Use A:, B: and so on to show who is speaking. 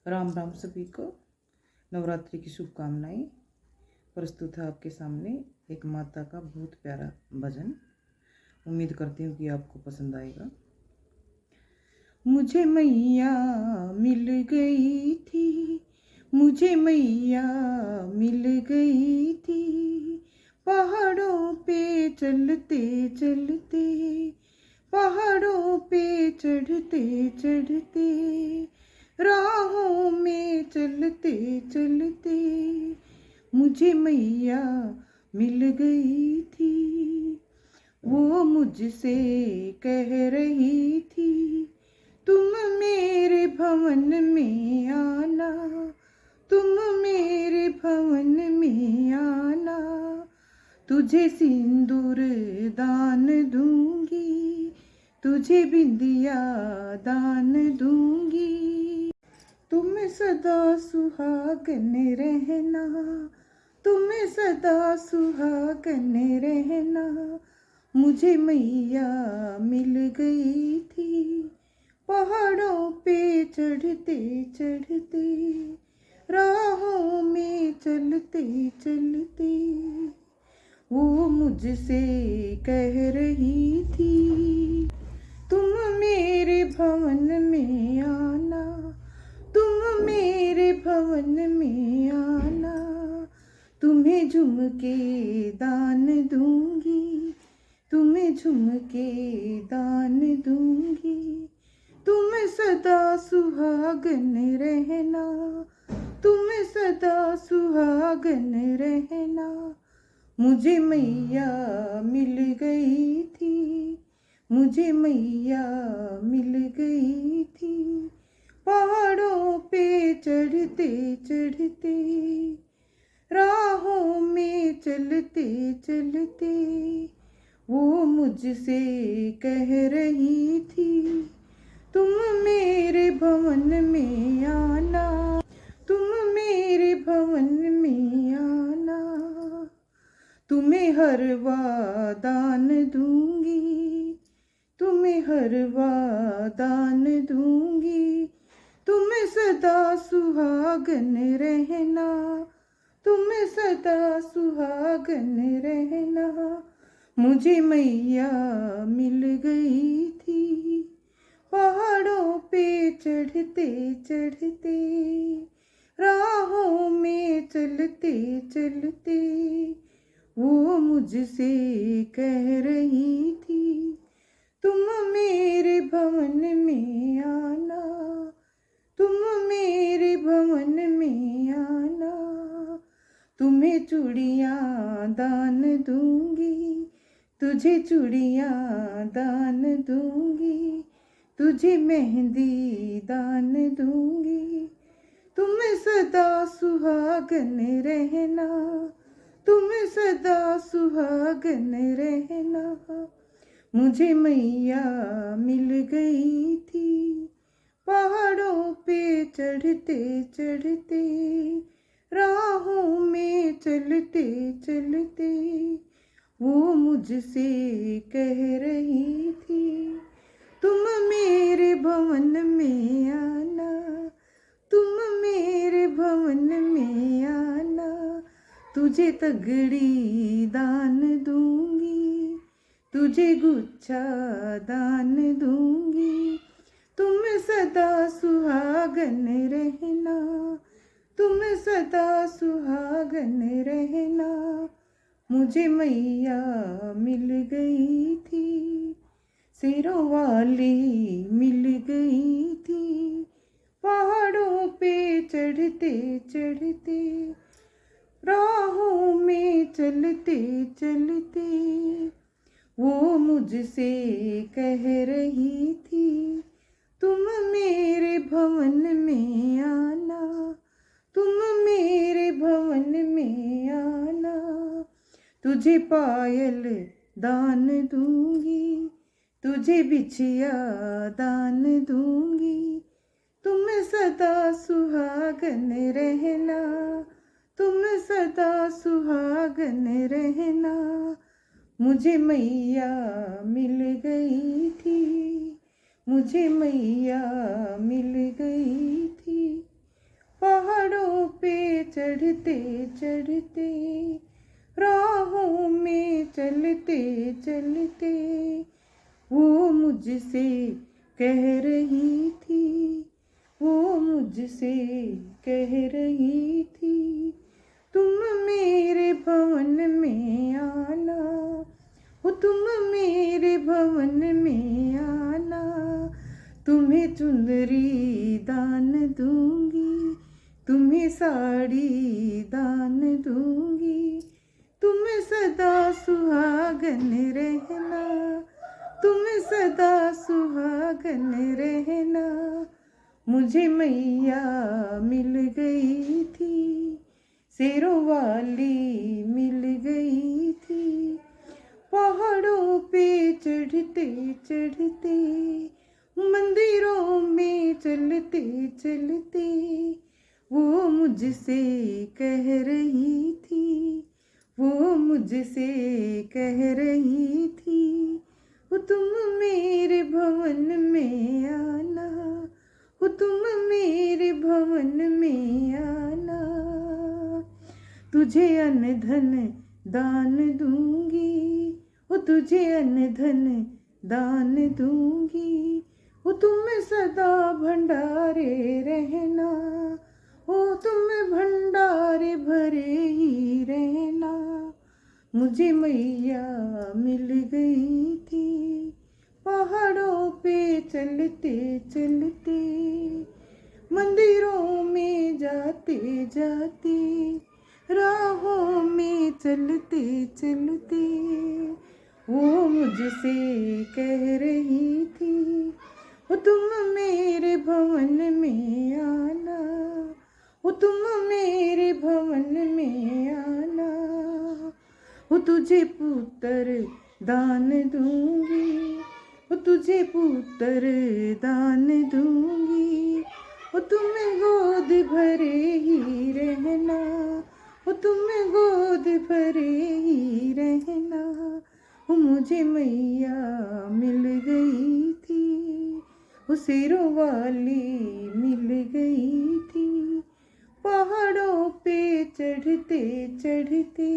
A: राम राम सभी को। नवरात्रि की शुभकामनाएं। प्रस्तुत है आपके सामने एक माता का बहुत प्यारा भजन। उम्मीद करती हूँ कि आपको पसंद आएगा। मुझे मैया मिल गई थी, मुझे मैया मिल गई थी, पहाड़ों पे चलते चलते, पहाड़ों पे चढ़ते चढ़ते, राहों में चलते चलते, मुझे मैया मिल गई थी। वो मुझसे कह रही थी, तुम मेरे भवन में आना, तुम मेरे भवन में आना, तुझे सिंदूर दान दूंगी, तुझे बिंदिया दान दूंगी, तुम सदा सुहागन रहना, तुम सदा सुहागन रहना। मुझे मैया मिल गई थी, पहाड़ों पे चढ़ते चढ़ते, राहों में चलते चलते, वो मुझसे कह रही थी, तुम मेरे भवन में आना, तुम मेरे भवन में आना, तुम्हें झुमके दान दूंगी, तुम्हें झुमके दान दूंगी, तुम सदा सुहागन रहना, तुम सदा सुहागन रहना। मुझे मैया मिल गई थी, मुझे मैया मिल गई थी, पहाड़ों पे चढ़ते चढ़ते, राहों में चलते चलते, वो मुझसे कह रही थी, तुम मेरे भवन में आना, तुम मेरे भवन में आना, तुम्हें हरवा दान दूंगी, तुम्हें हरवा दान दूंगी, तुम सदा सुहागन रहना, तुम सदा सुहागन रहना। मुझे मैया मिल गई थी, पहाड़ों पे चढ़ते चढ़ते, राहों में चलते चलते, वो मुझसे कह रही थी, तुम मेरे भवन में आना, तुम मेरे भवन में आना, तुम्हें चूड़ियाँ दान दूंगी, तुझे चूड़ियाँ दान दूंगी, तुझे मेहंदी दान दूंगी, तुम सदा सुहागन रहना, तुम सदा सुहागन रहना। मुझे मैया मिल गई थी, पहाड़ों पे चढ़ते चढ़ते, राहों में चलते चलते, वो मुझसे कह रही थी, तुम मेरे भवन में आना, तुम मेरे भवन में आना, तुझे तगड़ी दान दूंगी, तुझे गुच्छा दान दूंगी, तुम सदा सुहागन रहना, तुम सदा सुहागन रहना। मुझे मैया मिल गई थी, सिरों वाली मिल गई थी, पहाड़ों पे चढ़ते चढ़ते, राहों में चलते चलते, वो मुझसे कह रही थी, तुम मेरे भवन में आना, तुम मेरे भवन में आना, तुझे पायल दान दूंगी, तुझे बिछिया दान दूंगी, तुम सदा सुहागन रहना, तुम सदा सुहागन रहना। मुझे मैया मिल गई थी, मुझे मैया मिल गई थी, चढ़ते चढ़ते, राहों में चलते चलते, वो मुझसे कह रही थी, वो मुझसे कह रही थी, तुम मेरे भवन में आना, वो तुम मेरे भवन में आना, तुम्हें चुंदरी दान दूंगी, तुम्हें साड़ी दान दूंगी, तुम सदा सुहागन रहना, तुम सदा सुहागन रहना। मुझे मैया मिल गई थी, शेरों वाली मिल गई थी, पहाड़ों पे चढ़ते चढ़ते, मंदिरों में चलते चलते, वो मुझसे कह रही थी, वो मुझसे कह रही थी, वो तुम मेरे भवन में आना, वो तुम मेरे भवन में आना, तुझे अन्न धन दान दूंगी, वो तुझे अन्न धन दान दूंगी, वो तुम सदा भंडारे रहना, वो तुम भंडारे भरे ही रहना। मुझे मैया मिल गई थी, पहाड़ों पे चलते चलते, मंदिरों में जाते जाते, राहों में चलते चलते, वो मुझसे कह रही थी, वो तुम मेरे भवन में आना, वो तुम मेरे भवन में आना, वो तुझे पुत्र दान दूंगी, वो तुझे पुत्र दान दूंगी, वो तुम्हें गोद भरे ही रहना, वो तुम्हें गोद भरे ही रहना। वो मुझे मैया मिल गई थी, वो शेरों वाली मिल गई थी, पहाड़ों पे चढ़ते चढ़ते।